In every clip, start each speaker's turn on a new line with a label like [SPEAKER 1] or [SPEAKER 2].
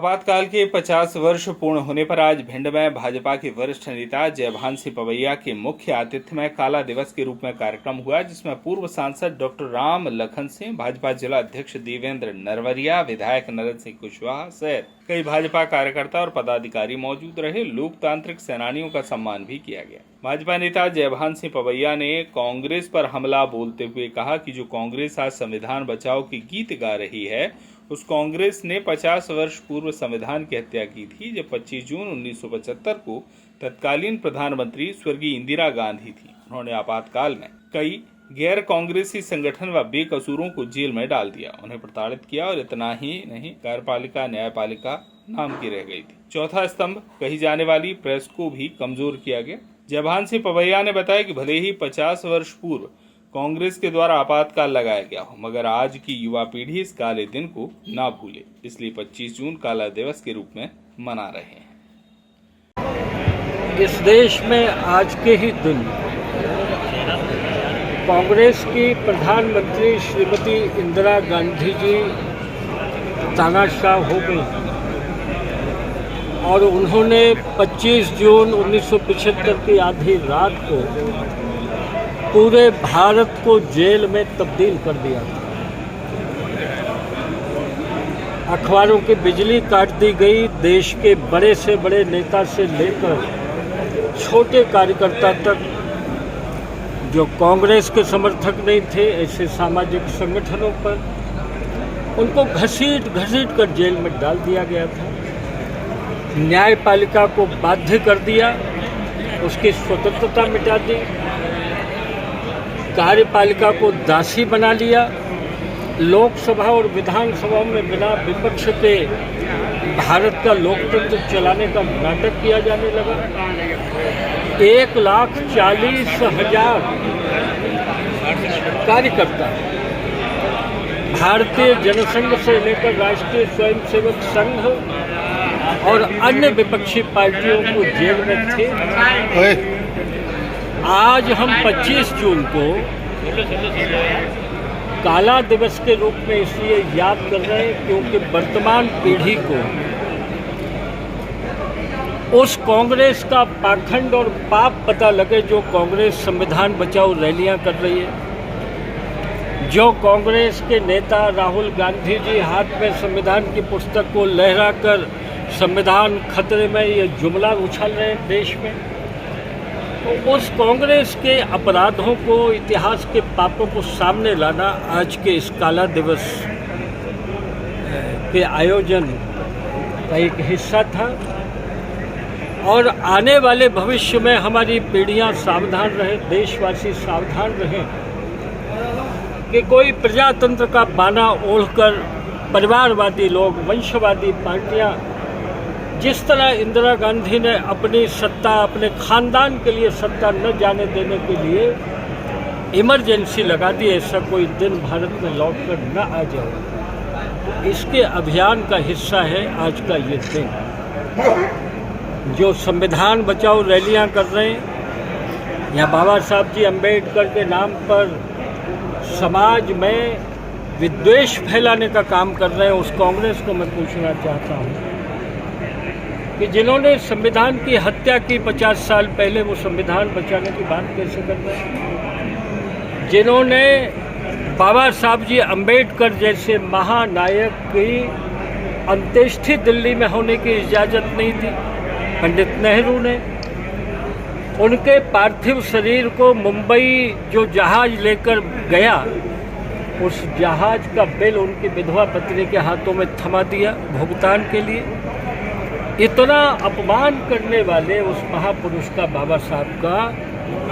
[SPEAKER 1] आपातकाल के 50 वर्ष पूर्ण होने पर आज भिंड में भाजपा के वरिष्ठ नेता जयभान सिंह पवैया के मुख्य आतिथ्य में काला दिवस के रूप में कार्यक्रम हुआ, जिसमें पूर्व सांसद डॉक्टर राम लखन सिंह, भाजपा जिला अध्यक्ष देवेंद्र नरवरिया, विधायक नरेंद्र सिंह कुशवाहा सहित कई भाजपा कार्यकर्ता और पदाधिकारी मौजूद रहे। लोकतांत्रिक सेनानियों का सम्मान भी किया गया। भाजपा नेता जयभान सिंह पवैया ने कांग्रेस पर हमला बोलते हुए कहा कि जो कांग्रेस आज संविधान बचाओ के गीत गा रही है, उस कांग्रेस ने 50 वर्ष पूर्व संविधान की हत्या की थी, जब 25 जून 1975 को तत्कालीन प्रधानमंत्री स्वर्गीय इंदिरा गांधी थी। उन्होंने आपातकाल में कई गैर कांग्रेसी संगठन व बेकसूरों को जेल में डाल दिया, उन्हें प्रताड़ित किया और इतना ही नहीं, कार्यपालिका न्यायपालिका नाम की रह गई थी। चौथा स्तंभ कही जाने वाली प्रेस को भी कमजोर किया गया। जयभान सिंह पवैया ने बताया कि भले ही 50 वर्ष पूर्व कांग्रेस के द्वारा आपातकाल लगाया गया हो, मगर आज की युवा पीढ़ी इस काले दिन को ना भूले, इसलिए 25 जून काला दिवस के रूप में मना रहे हैं।
[SPEAKER 2] इस देश में आज के ही दिन कांग्रेस की प्रधानमंत्री श्रीमती इंदिरा गांधी जी तानाशाह हो गई और उन्होंने 25 जून 1975 की आधी रात को पूरे भारत को जेल में तब्दील कर दिया था। अखबारों की बिजली काट दी गई। देश के बड़े से बड़े नेता से लेकर छोटे कार्यकर्ता तक जो कांग्रेस के समर्थक नहीं थे, ऐसे सामाजिक संगठनों पर उनको घसीट कर जेल में डाल दिया गया था। न्यायपालिका को बाध्य कर दिया, उसकी स्वतंत्रता मिटा दी, कार्यपालिका को दासी बना लिया। लोकसभा और विधानसभा में बिना विपक्ष के भारत का लोकतंत्र चलाने का नाटक किया जाने लगा। 1,40,000 कार्यकर्ता भारतीय जनसंघ से लेकर राष्ट्रीय स्वयंसेवक संघ और अन्य विपक्षी पार्टियों को जेल में थे। आज हम 25 जून को काला दिवस के रूप में इसलिए याद कर रहे हैं क्योंकि वर्तमान पीढ़ी को उस कांग्रेस का पाखंड और पाप पता लगे जो कांग्रेस संविधान बचाओ रैलियां कर रही है। जो कांग्रेस के नेता राहुल गांधी जी हाथ में संविधान की पुस्तक को लहराकर संविधान खतरे में ये जुमला उछाल रहे हैं देश में, तो उस कांग्रेस के अपराधों को, इतिहास के पापों को सामने लाना आज के इस काला दिवस के आयोजन का एक हिस्सा था। और आने वाले भविष्य में हमारी पीढ़ियां सावधान रहें, देशवासी सावधान रहें कि कोई प्रजातंत्र का बाना ओढ़कर परिवारवादी लोग, वंशवादी पार्टियां जिस तरह इंदिरा गांधी ने अपनी सत्ता, अपने खानदान के लिए सत्ता न जाने देने के लिए इमरजेंसी लगा दी, ऐसा कोई दिन भारत में लौटकर न आ जाए, इसके अभियान का हिस्सा है आज का ये दिन। जो संविधान बचाओ रैलियां कर रहे हैं या बाबा साहब जी अम्बेडकर के नाम पर समाज में विद्वेष फैलाने का काम कर रहे हैं, उस कांग्रेस को मैं पूछना चाहता हूँ कि जिन्होंने संविधान की हत्या की 50 साल पहले, वो संविधान बचाने की बात कैसे कर रहे हैं? जिन्होंने बाबा साहब जी अम्बेडकर जैसे महानायक की अंत्येष्टि दिल्ली में होने की इजाज़त नहीं थी, पंडित नेहरू ने उनके पार्थिव शरीर को मुंबई जो जहाज लेकर गया, उस जहाज का बिल उनकी विधवा पत्नी के हाथों में थमा दिया भुगतान के लिए। इतना अपमान करने वाले उस महापुरुष का, बाबा साहब का,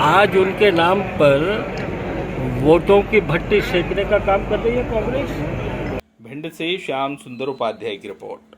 [SPEAKER 2] आज उनके नाम पर वोटों की भट्टी सेकने का काम कर रही है कांग्रेस।
[SPEAKER 1] भिंड से श्याम सुंदर उपाध्याय की रिपोर्ट।